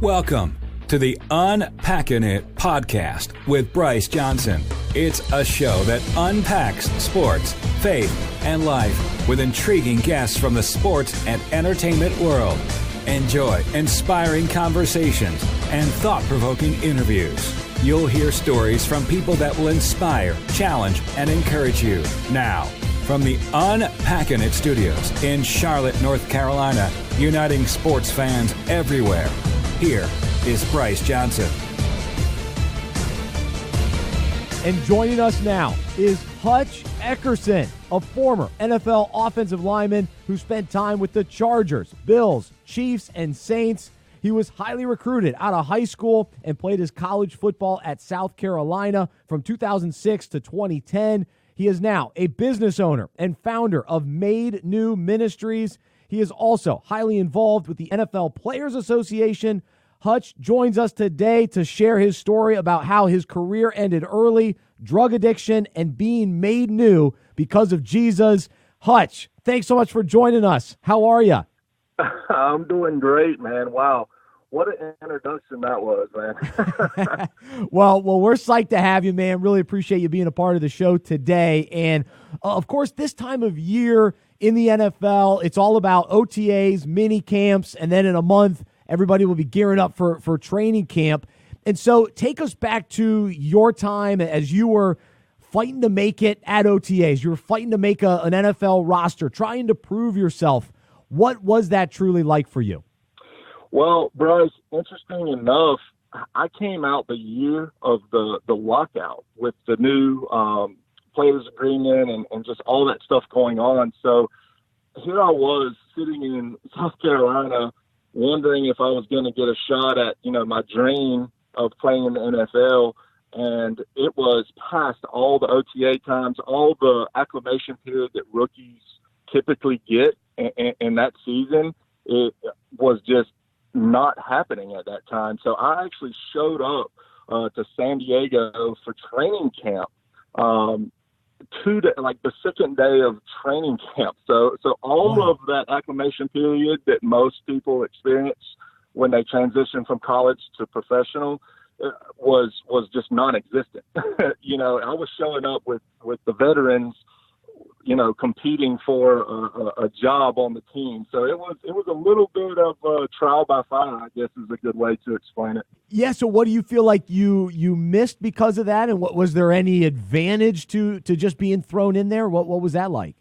Welcome to the Unpacking It podcast with Bryce Johnson. It's a show that unpacks sports, faith, and life with intriguing guests from the sports and entertainment world. Enjoy inspiring conversations and thought-provoking interviews. You'll hear stories from people that will inspire, challenge, and encourage you. Now, from the Unpacking It studios in Charlotte, North Carolina, uniting sports fans everywhere, here is Bryce Johnson. And joining us now is Hutch Eckerson, a former NFL offensive lineman who spent time with the Chargers, Bills, Chiefs, and Saints. He was highly recruited out of high school and played his college football at South Carolina from 2006 to 2010. He is now a business owner and founder of Made New Ministries. He is also highly involved with the NFL Players Association. Hutch joins us today to share his story about how his career ended early, drug addiction, and being made new because of Jesus. Hutch, thanks so much for joining us. How are you? I'm doing great, man. Wow. What an introduction that was, man. Well, we're psyched to have you, man. Really appreciate you being a part of the show today. And, of course, this time of year in the NFL, it's all about OTAs, mini camps, and then in a month, everybody will be gearing up for training camp. And so take us back to your time as you were fighting to make it at OTAs. You were fighting to make an NFL roster, trying to prove yourself. What was that truly like for you? Well, Bryce, interesting enough, I came out the year of the lockout with the new players agreement and just all that stuff going on. So here I was sitting in South Carolina wondering if I was going to get a shot at, my dream of playing in the NFL. And it was past all the OTA times, all the acclimation period that rookies typically get in that season. It was just not happening at that time. So I actually showed up to San Diego for training camp, the second day of training camp. So all of that acclimation period that most people experience when they transition from college to professional was just non-existent. I was showing up with the veterans, competing for a job on the team. So it was a little bit of trial by fire, I guess is a good way to explain it. Yeah. So what do you feel like you missed because of that? And was there any advantage to just being thrown in there? What was that like?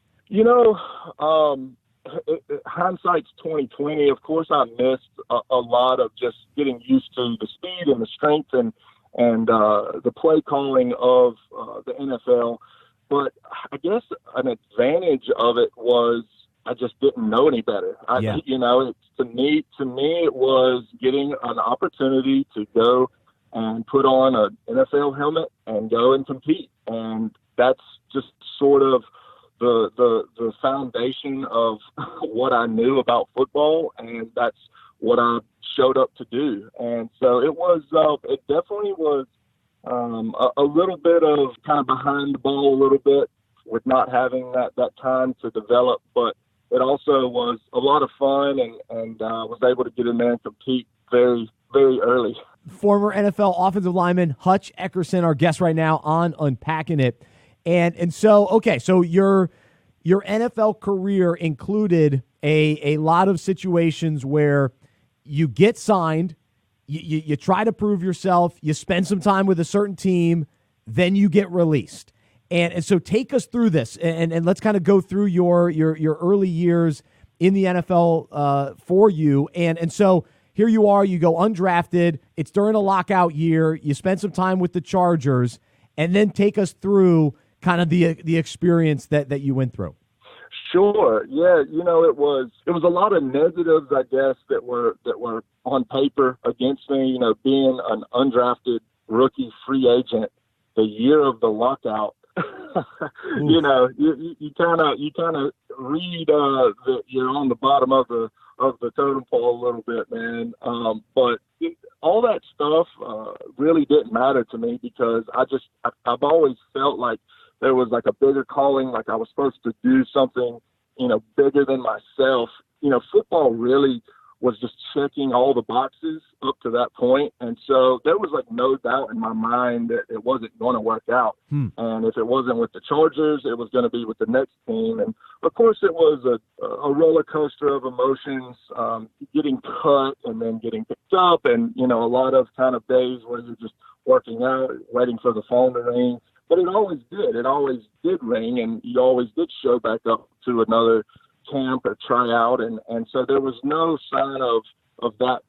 Hindsight's 2020. Of course, I missed a lot of just getting used to the speed and the strength and the play calling of the NFL. But I guess an advantage of it was I just didn't know any better. To me, it was getting an opportunity to go and put on an NFL helmet and go and compete. And that's just sort of the foundation of what I knew about football, and that's what I showed up to do. And so it definitely was a little bit of kind of behind the ball a little bit with not having that time to develop, but it also was a lot of fun and was able to get in there and compete very, very early. Former NFL offensive lineman Hutch Eckerson, our guest right now on Unpacking It. And so your NFL career included a lot of situations where you get signed, you try to prove yourself, you spend some time with a certain team, then you get released. And so take us through this, and let's kind of go through your early years in the NFL for you. And so here you are, you go undrafted, it's during a lockout year, you spend some time with the Chargers, and then take us through kind of the experience that you went through. Sure. Yeah. It was a lot of negatives, I guess, that were on paper against me, being an undrafted rookie free agent the year of the lockout. You kind of read that you're on the bottom of the totem pole a little bit, man. But all that stuff really didn't matter to me because I've always felt like there was like a bigger calling, like I was supposed to do something, bigger than myself. Football really was just checking all the boxes up to that point. And so there was like no doubt in my mind that it wasn't going to work out. And if it wasn't with the Chargers, it was going to be with the next team. And of course it was a roller coaster of emotions, getting cut and then getting picked up, and, a lot of kind of days where you're just working out, waiting for the phone to ring. But it always did. It always did ring, and you always did show back up to another camp or tryout, and so there was no sign of that,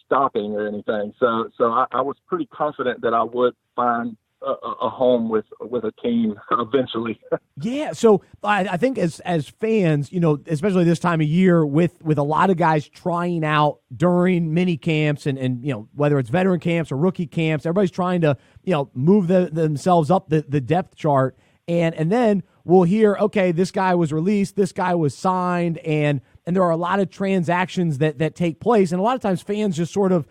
stopping or anything. So I was pretty confident that I would find a home with a team eventually. Yeah, so I think as fans, especially this time of year with a lot of guys trying out during mini camps and whether it's veteran camps or rookie camps, everybody's trying to move themselves up the depth chart, and then we'll hear, okay, this guy was released, this guy was signed, and there are a lot of transactions that take place, and a lot of times fans just sort of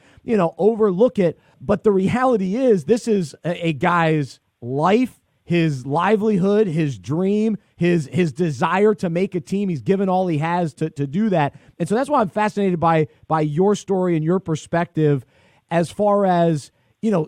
overlook it. But the reality is, this is a guy's life, his livelihood, his dream, his desire to make a team. He's given all he has to do that. And so that's why I'm fascinated by your story and your perspective as far as,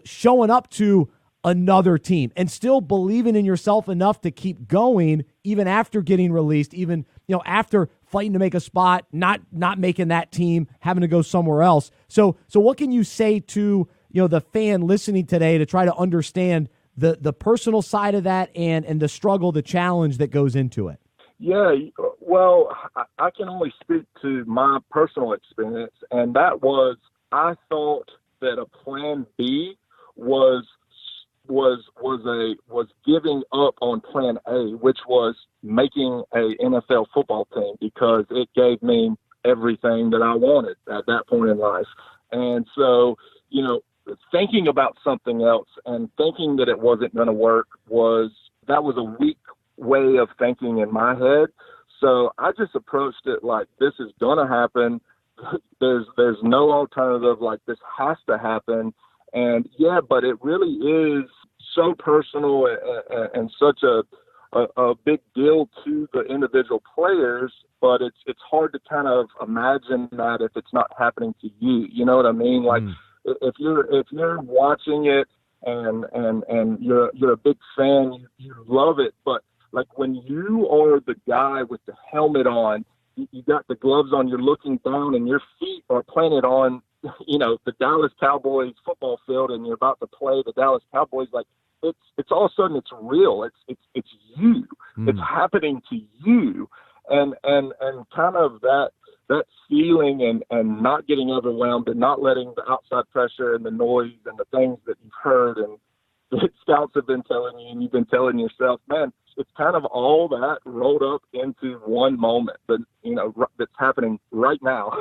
showing up to another team and still believing in yourself enough to keep going even after getting released, even, after fighting to make a spot, not making that team, having to go somewhere else. So what can you say to, the fan listening today to try to understand the personal side of that and the struggle, the challenge that goes into it? Yeah, well, I can only speak to my personal experience, and that was, I thought that a plan B was giving up on plan A, which was making a NFL football team, because it gave me everything that I wanted at that point in life. And so, thinking about something else and thinking that it wasn't going to work was a weak way of thinking in my head. So I just approached it like, this is going to happen. There's no alternative. Like, this has to happen. And yeah, but it really is so personal and such a big deal to the individual players, but it's hard to kind of imagine that if it's not happening to you. You know what I mean? Like, if you're watching it and you're a big fan, you love it, but like when you are the guy with the helmet on, you got the gloves on, you're looking down and your feet are planted on, the Dallas Cowboys football field, and you're about to play the Dallas Cowboys, like it's all of a sudden it's real. It's you. It's happening to you. And kind of that feeling and not getting overwhelmed and not letting the outside pressure and the noise and the things that you've heard and the scouts have been telling you and you've been telling yourself, man, it's kind of all that rolled up into one moment, but that's happening right now.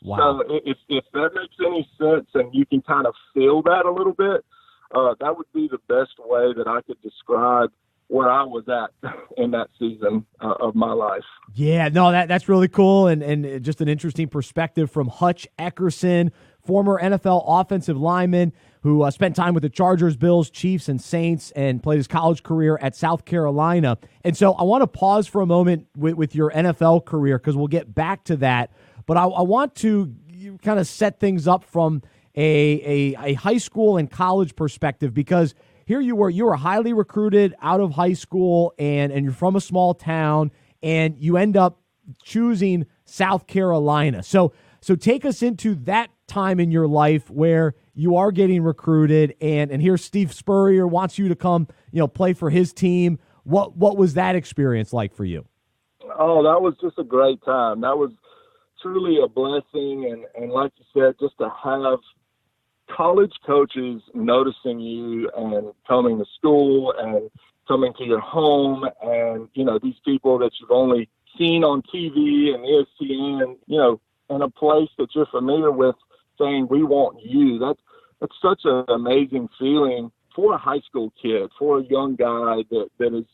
Wow. So if that makes any sense and you can kind of feel that a little bit, that would be the best way that I could describe where I was at in that season of my life. Yeah, no, that's really cool and just an interesting perspective from Hutch Eckerson, former NFL offensive lineman who spent time with the Chargers, Bills, Chiefs, and Saints, and played his college career at South Carolina. And so I want to pause for a moment with your NFL career, because we'll get back to that. But I want to kind of set things up from a high school and college perspective, because here you were highly recruited out of high school, and you're from a small town, and you end up choosing South Carolina. So take us into that time in your life where you are getting recruited, and here Steve Spurrier wants you to come, play for his team. What was that experience like for you? Oh, that was just a great time. That was truly a blessing, and like you said, just to have college coaches noticing you and coming to school and coming to your home, and these people that you've only seen on TV and ESPN, in a place that you're familiar with, saying we want you. That's such an amazing feeling for a high school kid, for a young guy that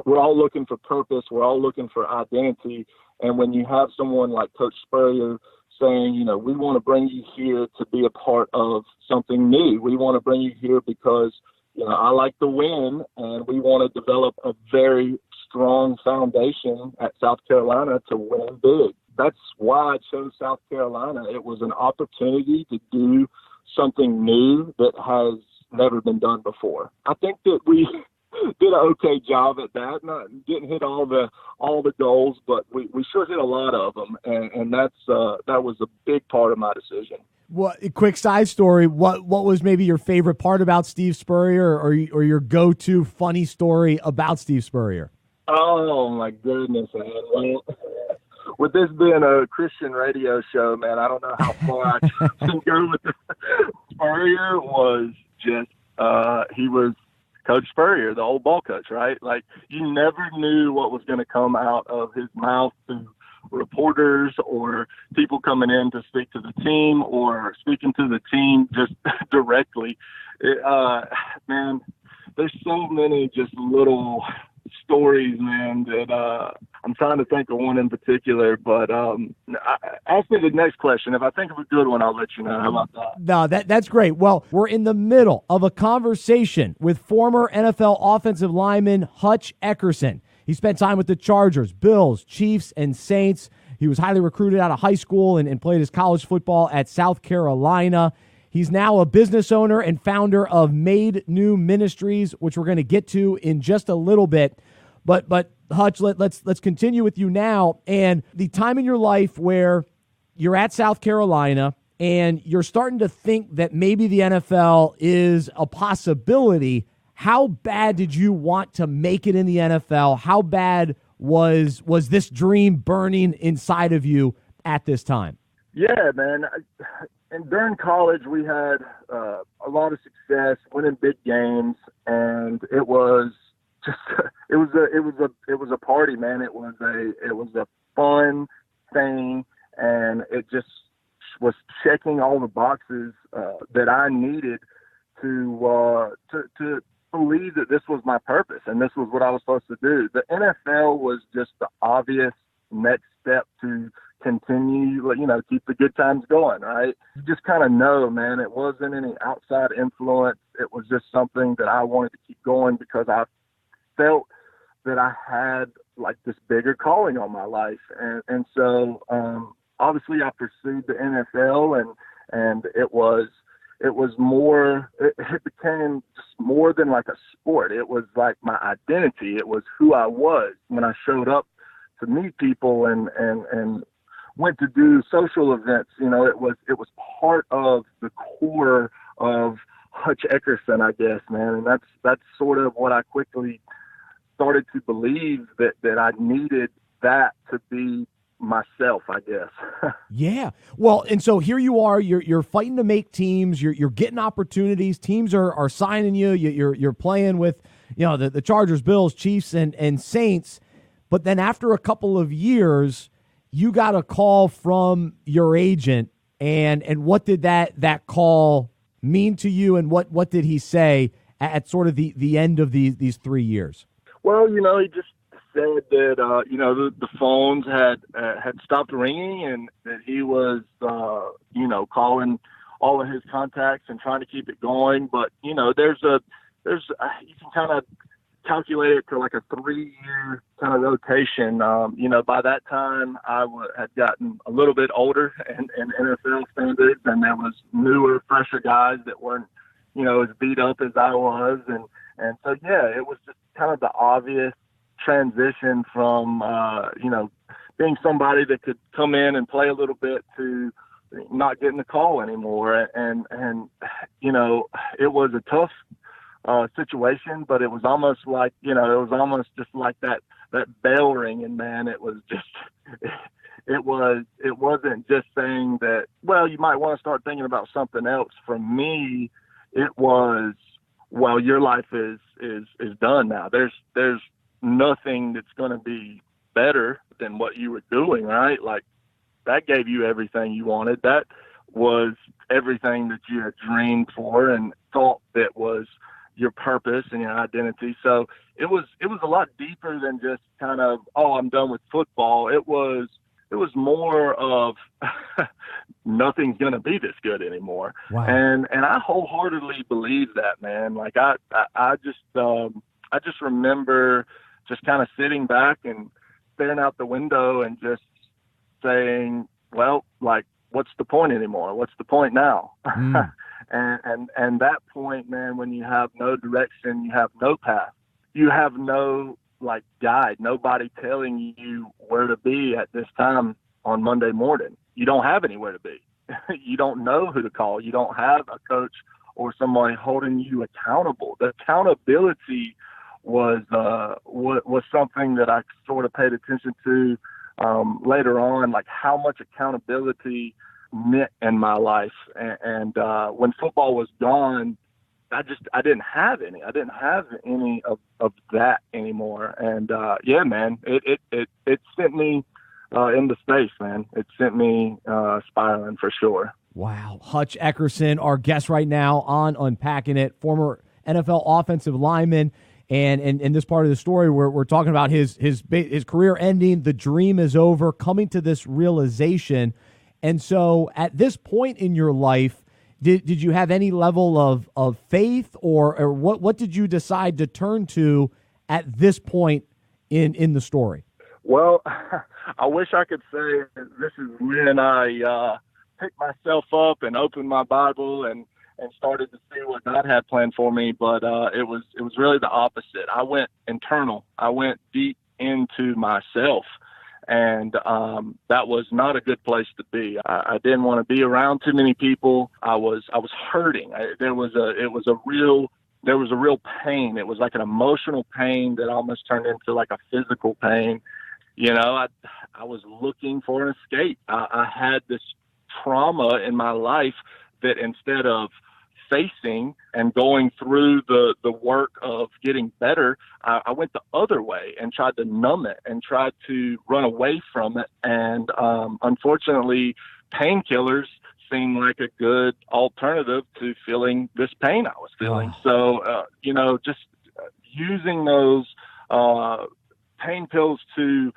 we're all looking for purpose, we're all looking for identity, and when you have someone like Coach Spurrier saying, we want to bring you here to be a part of something new. We want to bring you here because, I like to win, and we want to develop a very strong foundation at South Carolina to win big. that's why I chose South Carolina. It was an opportunity to do something new that has never been done before. I think that we did an okay job at that. Didn't hit all the goals, but we sure hit a lot of them, and that was a big part of my decision. What quick side story? What was maybe your favorite part about Steve Spurrier, or your go-to funny story about Steve Spurrier? Oh my goodness, man! Well, with this being a Christian radio show, man, I don't know how far I can go with this. Spurrier was just he was Coach Spurrier, the old ball coach, right? Like, you never knew what was going to come out of his mouth to reporters or people coming in to speak to the team or speaking to the team just directly. Man, there's so many just little stories, man, that I'm trying to think of one in particular, but ask me the next question. If I think of a good one, I'll let you know. How about that? No, that's great. Well, we're in the middle of a conversation with former NFL offensive lineman Hutch Eckerson. He spent time with the Chargers, Bills, Chiefs, and Saints. He was highly recruited out of high school and played his college football at South Carolina. He's now a business owner and founder of Made New Ministries, which we're going to get to in just a little bit. But Hutch, let's continue with you now. And the time in your life where you're at South Carolina and you're starting to think that maybe the NFL is a possibility. How bad did you want to make it in the NFL? How bad was this dream burning inside of you at this time? Yeah, man. And during college, we had a lot of success, winning big games, and it was just it was a party, man. It was a fun thing, and it just was checking all the boxes that I needed to believe that this was my purpose and this was what I was supposed to do. The NFL was just the obvious next step to continue, keep the good times going, right? You just kind of know, man, it wasn't any outside influence. It was just something that I wanted to keep going because I felt that I had like this bigger calling on my life. And so obviously I pursued the NFL and it became just more than like a sport. It was like my identity. It was who I was when I showed up to meet people and went to do social events. It was part of the core of Hutch Eckerson, I guess, man. And that's sort of what I quickly started to believe that I needed that to be myself, I guess. Yeah. Well, and so here you are, you're fighting to make teams, you're getting opportunities, teams are signing you, you're playing with, the Chargers, Bills, Chiefs, and Saints. But then after a couple of years, you got a call from your agent, and what did that call mean to you, and what did he say at sort of the end of these 3 years? Well, he just said that the phones had stopped ringing and that he was calling all of his contacts and trying to keep it going. But there's you can kind of calculate it to like a 3-year kind of rotation. By that time I had gotten a little bit older and NFL standards, and there was newer, fresher guys that weren't as beat up as I was, and so yeah, it was just kind of the obvious transition from being somebody that could come in and play a little bit to not getting the call anymore. And it was a tough situation, but it was almost like just like that bell ringing, man. It was just it wasn't just saying that, well, you might want to start thinking about something else. For me, it was, well, your life is done now. There's nothing that's going to be better than what you were doing, right? Like, that gave you everything you wanted. That was everything that you had dreamed for and thought that was your purpose and your identity. So it was a lot deeper than just kind of, oh, I'm done with football. It was more of nothing's going to be this good anymore. Wow. And I wholeheartedly believe that, man. Like I just remember just kind of sitting back and staring out the window and just saying, well, like, what's the point anymore? What's the point now? And that point, man, when you have no direction, you have no path, you have no like guide, nobody telling you where to be at this time on Monday morning. You don't have anywhere to be. You don't know who to call. You don't have a coach or somebody holding you accountable. The accountability was something that I sort of paid attention to later on, like how much accountability meant in my life. And when football was gone, I didn't have any. I didn't have any of that anymore. And yeah, man, it sent me into space, man. It sent me spiraling for sure. Wow. Hutch Eckerson, our guest right now on Unpacking It, former NFL offensive lineman. And in this part of the story, we're talking about his career ending, the dream is over, coming to this realization. And so at this point in your life, did you have any level of faith or what did you decide to turn to at this point in the story? Well, I wish I could say this is when I picked myself up and opened my Bible and started to see what God had planned for me, but it was really the opposite. I went internal. I went deep into myself, and that was not a good place to be. I didn't want to be around too many people. I was hurting. There was a real pain. It was like an emotional pain that almost turned into like a physical pain. You know, I was looking for an escape. I had this trauma in my life that instead of facing and going through the work of getting better, I went the other way and tried to numb it and tried to run away from it. And unfortunately, painkillers seemed like a good alternative to feeling this pain I was feeling. So, you know, just using those pain pills to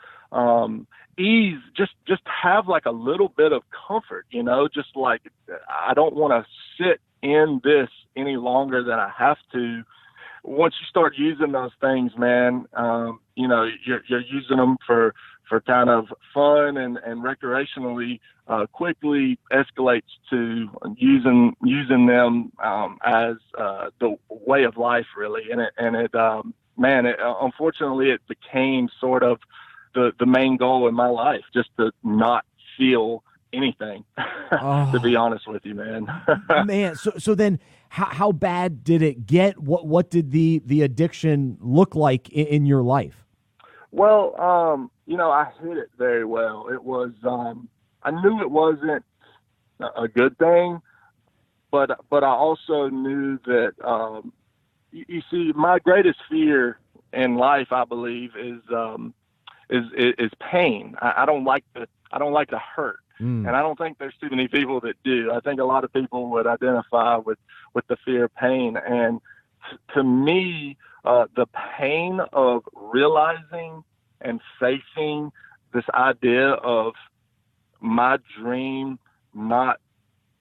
ease, just have like a little bit of comfort, you know, just like I don't want to sit in this any longer than I have to. Once you start using those things, man, you know, you're using them for kind of fun and recreationally, quickly escalates to using them as the way of life, really. And it unfortunately, it became sort of the main goal in my life, just to not feel anything, to be honest with you, man. Man, so then how bad did it get? What did the addiction look like in your life? Well, you know, I hid it very well. It was, I knew it wasn't a good thing, but I also knew that, you see, my greatest fear in life, I believe, is pain. I don't like to hurt. And I don't think there's too many people that do. I think a lot of people would identify with the fear of pain. And to me, the pain of realizing and facing this idea of my dream not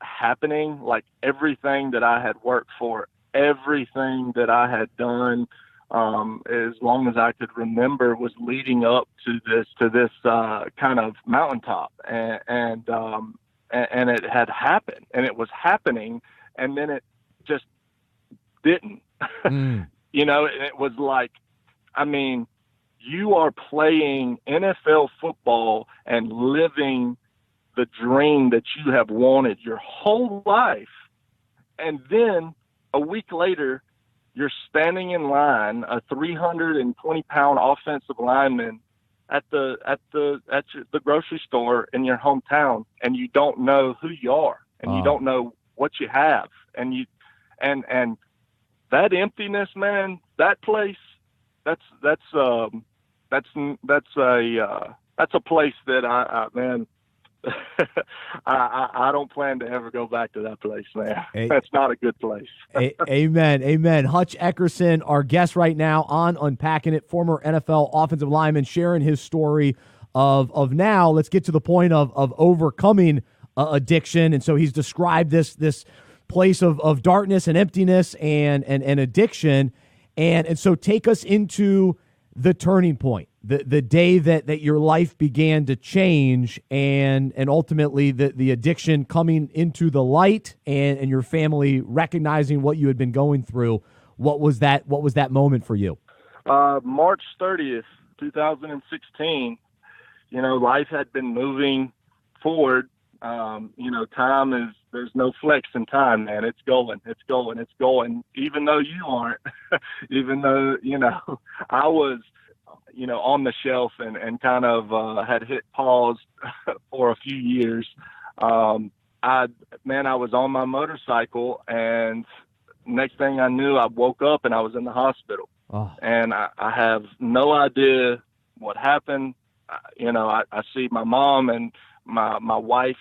happening, like everything that I had worked for, everything that I had done, as long as I could remember, was leading up to this kind of mountaintop, and it had happened, and it was happening, and then it just didn't. You know, it was like, I mean, you are playing NFL football and living the dream that you have wanted your whole life, and then a week later, you're standing in line, a 320-pound offensive lineman at the grocery store in your hometown, and you don't know who you are, and you don't know what you have, and that emptiness, man, that place, that's a place that I don't plan to ever go back to that place, man. That's not a good place. Amen. Hutch Eckerson, our guest right now on Unpacking It, former NFL offensive lineman, sharing his story of now. Let's get to the point of overcoming addiction. And so he's described this place of darkness and emptiness and addiction. And so take us into the turning point. the day that your life began to change and ultimately the addiction coming into the light and your family recognizing what you had been going through, what was that moment for you? March 30th, 2016, life had been moving forward. There's no flex in time, man. It's going. Even though you aren't, even though, I was, on the shelf and kind of had hit pause for a few years. I was on my motorcycle, and next thing I knew, I woke up and I was in the hospital. Oh. And I have no idea what happened. I see my mom and my wife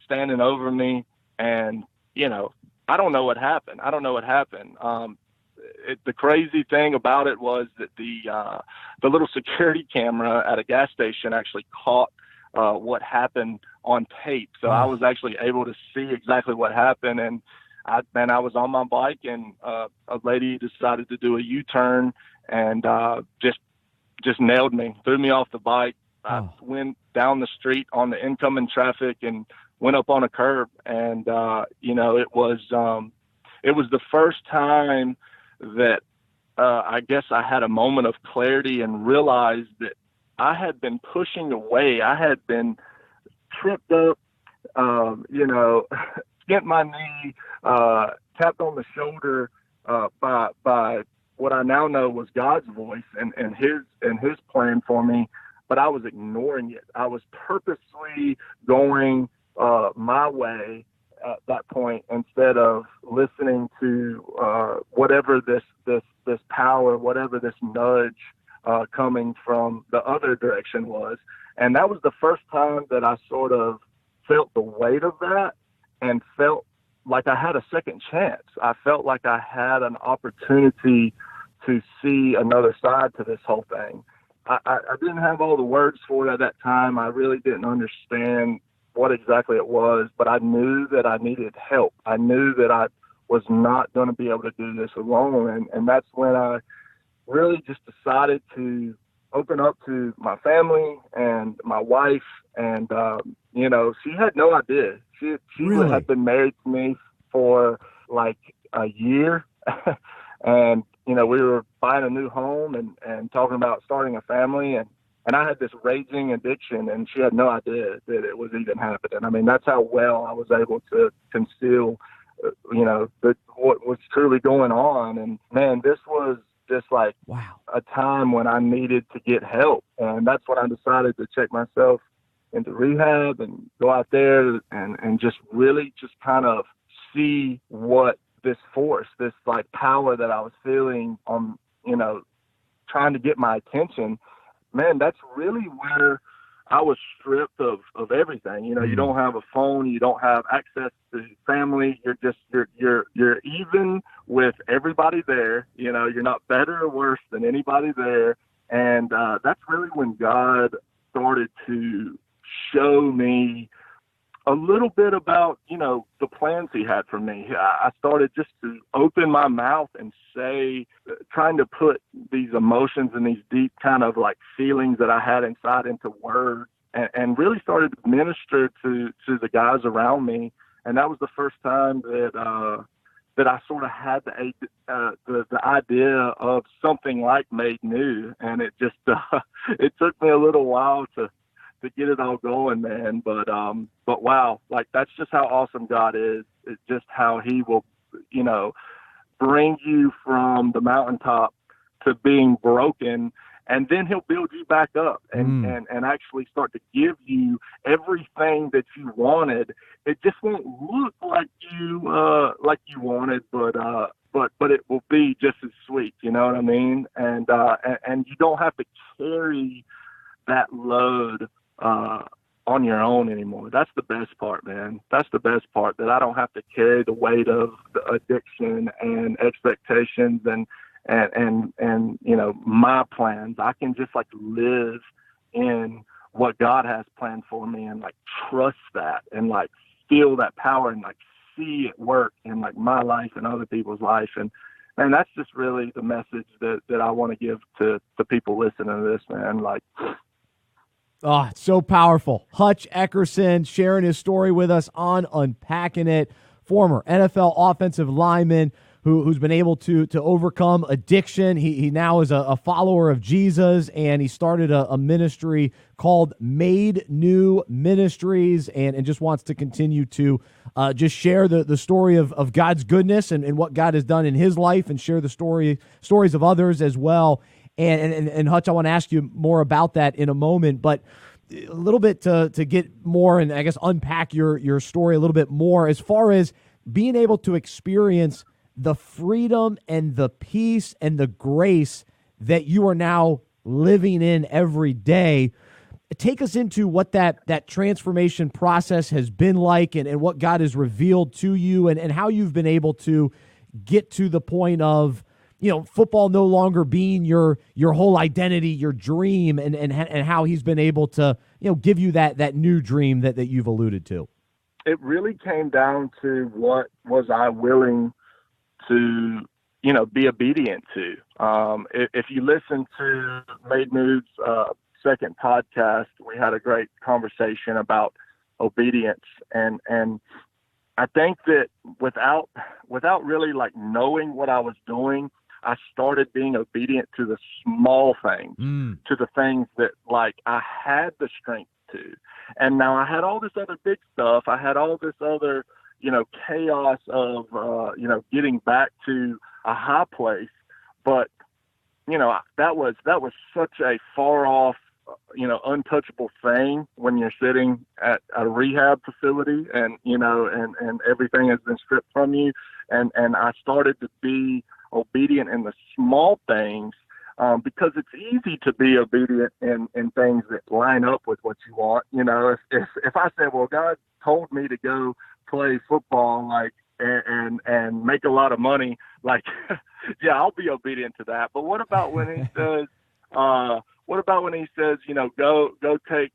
standing over me, and, I don't know what happened. The crazy thing about it was that the little security camera at a gas station actually caught what happened on tape. So I was actually able to see exactly what happened. And I was on my bike, and a lady decided to do a U-turn and just nailed me, threw me off the bike. I went down the street on the incoming traffic and went up on a curb. And, it was the first time that I guess I had a moment of clarity and realized that I had been pushing away. I had been tripped up, skinned my knee, tapped on the shoulder by what I now know was God's voice and his plan for me. But I was ignoring it. I was purposely going my way at that point instead of listening to whatever this power, whatever this nudge coming from the other direction was. And that was the first time that I sort of felt the weight of that and felt like I had a second chance. I felt like I had an opportunity to see another side to this whole thing. I didn't have all the words for it at that time. I really didn't understand what exactly it was, but I knew that I needed help. I knew that I was not going to be able to do this alone. And that's when I really just decided to open up to my family and my wife. And, she had no idea. She really had been married to me for like a year. And, we were buying a new home and talking about starting a family. And I had this raging addiction, and she had no idea that it was even happening. I mean, that's how well I was able to conceal, what was truly going on. And, man, this was just like a time when I needed to get help. And that's when I decided to check myself into rehab and go out there and just really just kind of see what this force, this like power that I was feeling on, trying to get my attention. Man, that's really where I was stripped of everything. You don't have a phone, you don't have access to family. You're even with everybody there. You're not better or worse than anybody there. And that's really when God started to show me a little bit about, the plans he had for me. I started just to open my mouth and say, trying to put these emotions and these deep kind of like feelings that I had inside into words and really started to minister to the guys around me. And that was the first time that I sort of had the idea of something like Made New. And it just, it took me a little while to get it all going, man. But wow, like that's just how awesome God is. It's just how he will, bring you from the mountaintop to being broken, and then he'll build you back up and actually start to give you everything that you wanted. It just won't look like you wanted, but it will be just as sweet. You know what I mean? And you don't have to carry that load on your own anymore. That's the best part, man. That's the best part, that I don't have to carry the weight of the addiction and expectations and my plans. I can just like live in what God has planned for me and like trust that and like feel that power and like see it work in like my life and other people's life. And and that's just really the message that I want to give to the people listening to this, man. Like, oh, it's so powerful. Hutch Eckerson sharing his story with us on Unpacking It, former NFL offensive lineman who's been able to overcome addiction. He now is a follower of Jesus, and he started a ministry called Made New Ministries, and just wants to continue to just share the story of God's goodness and what God has done in his life, and share the stories of others as well. And Hutch, I want to ask you more about that in a moment, but a little bit to get more and I guess unpack your story a little bit more as far as being able to experience the freedom and the peace and the grace that you are now living in every day. Take us into what that transformation process has been like, and what God has revealed to you, and how you've been able to get to the point of, football no longer being your whole identity, your dream, and how he's been able to, give you that new dream that you've alluded to. It really came down to what was I willing to, be obedient to. If you listen to Made New's second podcast, we had a great conversation about obedience, and I think that without really like knowing what I was doing, I started being obedient to the small things, to the things that like I had the strength to. And now I had all this other big stuff. I had all this other, chaos of, getting back to a high place. But, that was such a far off, untouchable thing when you're sitting at a rehab facility and, and everything has been stripped from you. And I started to be obedient in the small things, because it's easy to be obedient in things that line up with what you want. If I said, well, God told me to go play football, like, and make a lot of money, like, yeah, I'll be obedient to that. But what about when he says, go take,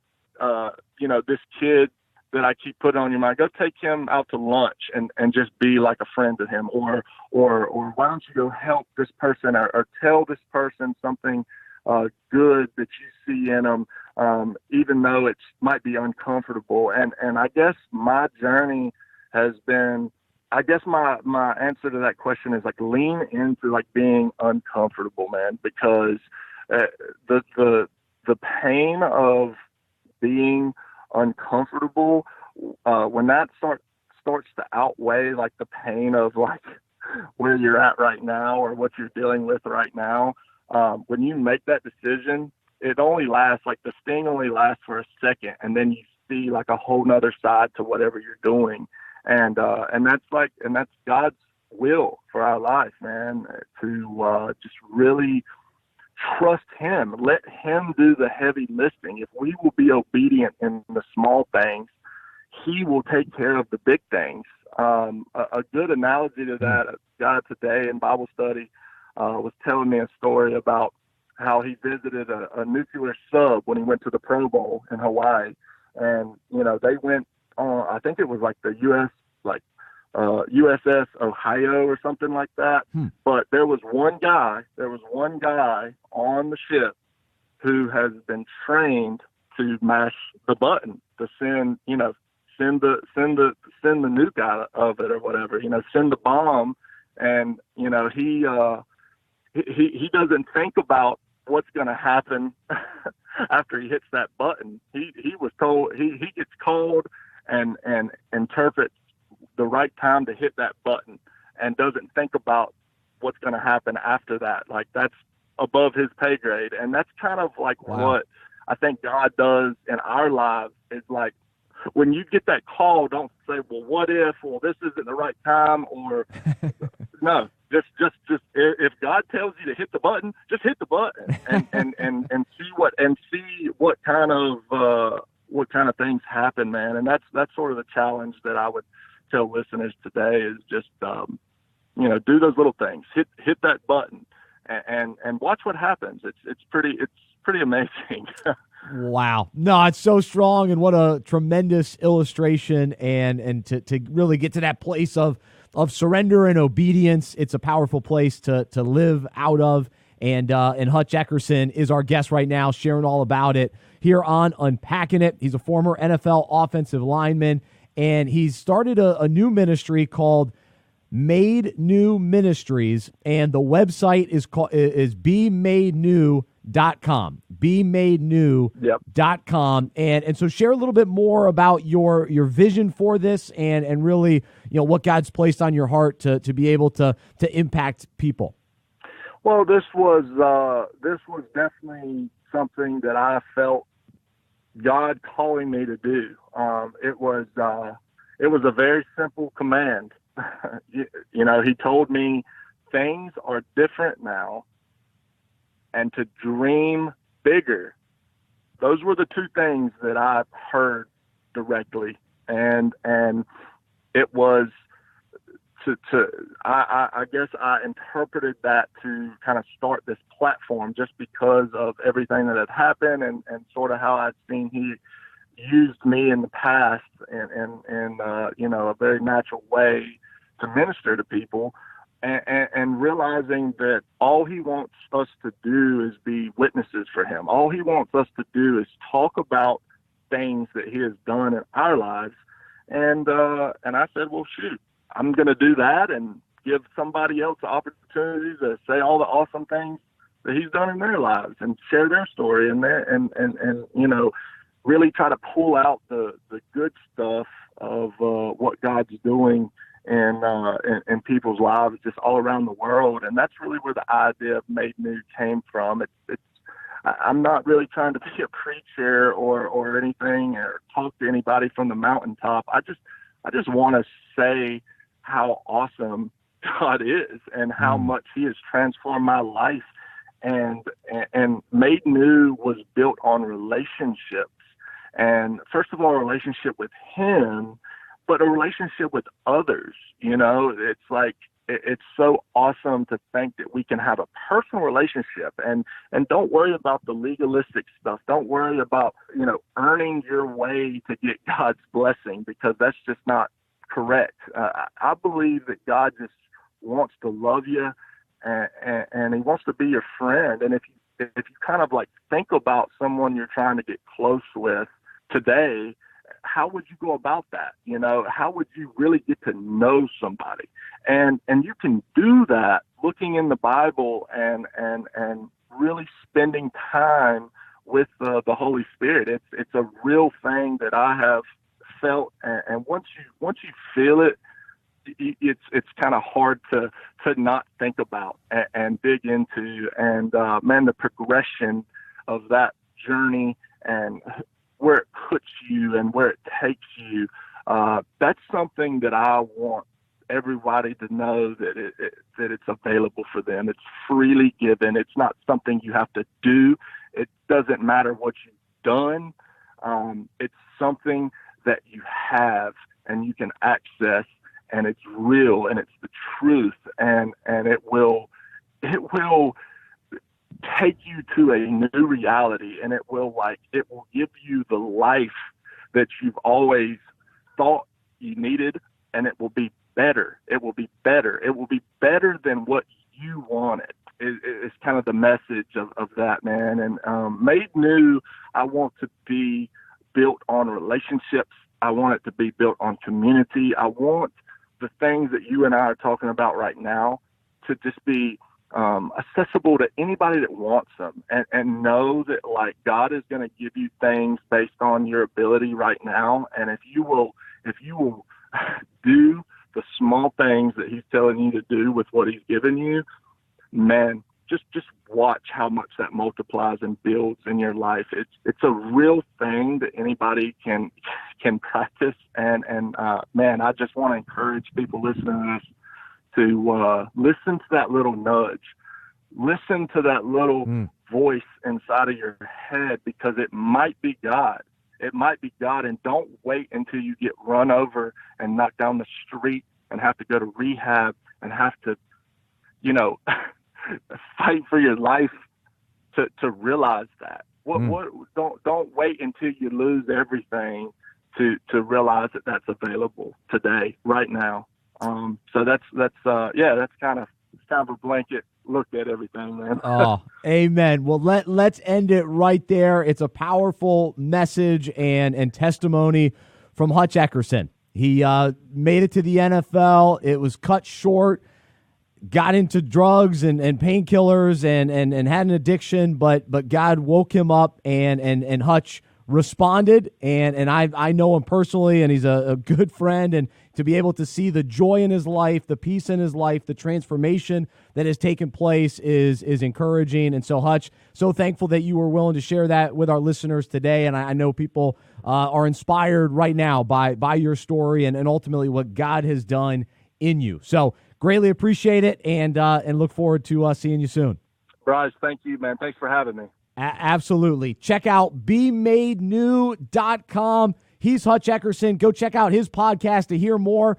this kid that I keep putting on your mind, go take him out to lunch and just be like a friend to him, or why don't you go help this person or tell this person something good that you see in them, even though it might be uncomfortable. And I guess my journey has been, I guess my answer to that question is like lean into like being uncomfortable, man, because the pain of being uncomfortable, when that starts to outweigh like the pain of like where you're at right now or what you're dealing with right now, when you make that decision, it only lasts, like the sting only lasts for a second, and then you see like a whole nother side to whatever you're doing. And that's God's will for our life, man, to just really trust him, let him do the heavy lifting. If we will be obedient in the small things, he will take care of the big things. A good analogy to that, a guy today in Bible study was telling me a story about how he visited a nuclear sub when he went to the Pro Bowl in Hawaii. And, they went on, I think it was like the USS Ohio or something like that. But there was one guy on the ship who has been trained to mash the button, to send the nuke out of it or whatever, send the bomb. And, he doesn't think about what's going to happen after he hits that button. He was told, he gets called and interprets the right time to hit that button and doesn't think about what's going to happen after that. Like, that's above his pay grade. And that's kind of like what I think God does in our lives, is like, when you get that call, don't say, well, what if, well, this isn't the right time, or no, just if God tells you to hit the button, just hit the button and see what kind of things happen, man. And that's sort of the challenge that I would tell listeners today, is just, do those little things, hit that button and watch what happens. It's pretty amazing. Wow. No, it's so strong, and what a tremendous illustration, and to really get to that place of of surrender and obedience. It's a powerful place to live out of. And Hutch Eckerson is our guest right now, sharing all about it here on Unpacking It. He's a former NFL offensive lineman, and he's started a new ministry called Made New Ministries, and the website is BeMadeNew.com. BeMadeNew.com. And so share a little bit more about your vision for this and really, what God's placed on your heart to be able to impact people. Well, this was definitely something that I felt God calling me to do. It was a very simple command. He told me things are different now, and to dream bigger. Those were the two things that I heard directly, and it was I guess I interpreted that to kind of start this platform just because of everything that had happened and sort of how I'd seen He used me in the past in a very natural way to minister to people, and realizing that all He wants us to do is be witnesses for Him. All He wants us to do is talk about things that He has done in our lives. And I said, well, shoot, I'm going to do that and give somebody else the opportunity to say all the awesome things that He's done in their lives and share their story and really try to pull out the good stuff of what God's doing in people's lives just all around the world. And that's really where the idea of Made New came from. I'm not really trying to be a preacher or anything or talk to anybody from the mountaintop. I just want to say how awesome God is and how much He has transformed my life. And Made New was built on relationships. And first of all, a relationship with Him, but a relationship with others. It's like, it's so awesome to think that we can have a personal relationship and don't worry about the legalistic stuff. Don't worry about, earning your way to get God's blessing, because that's just not correct. I believe that God just wants to love you and He wants to be your friend. And if you kind of like think about someone you're trying to get close with today, how would you go about that? How would you really get to know somebody? And you can do that looking in the Bible and really spending time with the Holy Spirit. It's a real thing that I have felt, and once you feel it, it's kind of hard to not think about and dig into. And the progression of that journey and where it puts you and where it takes you, that's something that I want everybody to know that it's available for them. It's freely given. It's not something you have to do. It doesn't matter what you've done. It's something that you have and you can access, and it's real and it's the truth, and it will take you to a new reality, and it will give you the life that you've always thought you needed, and it will be better. It will be better. It will be better than what you wanted. It's kind of the message of that, man. And Made New, I want to be built on relationships. I want it to be built on community. I want the things that you and I are talking about right now to just be accessible to anybody that wants them, and know that like God is going to give you things based on your ability right now. And if you will do the small things that He's telling you to do with what He's given you, man, just watch how much that multiplies and builds in your life. It's a real thing that anybody can practice. And man, I just want to encourage people listening to this to listen to that little nudge, listen to that little voice inside of your head, because it might be God. It might be God. And don't wait until you get run over and knocked down the street and have to go to rehab and have to, fight for your life to realize that. Don't wait until you lose everything to realize that that's available today, right now. So that's kind of a blanket look at everything, man. Oh, amen. Well, let's end it right there. It's a powerful message and testimony from Hutch Eckerson. He made it to the NFL. It was cut short, got into drugs and painkillers and had an addiction, but God woke him up and Hutch responded, and I know him personally, and he's a good friend, and to be able to see the joy in his life, the peace in his life, the transformation that has taken place is encouraging. And so, Hutch, so thankful that you were willing to share that with our listeners today, and I know people are inspired right now by your story and ultimately what God has done in you. So greatly appreciate it, and look forward to seeing you soon. Bryce, thank you, man. Thanks for having me. Absolutely. Check out BeMadeNew.com. He's Hutch Eckerson. Go check out his podcast to hear more.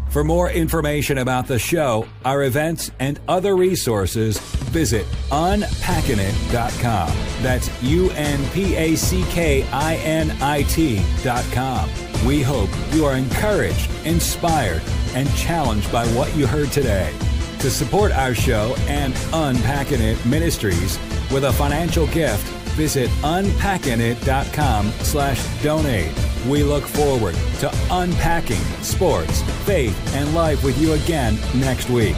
For more information about the show, our events, and other resources, visit UnpackingIt.com. That's UnpackingIt.com. We hope you are encouraged, inspired, and challenged by what you heard today. To support our show and Unpacking It Ministries with a financial gift, visit unpackingit.com/donate. We look forward to unpacking sports, faith, and life with you again next week.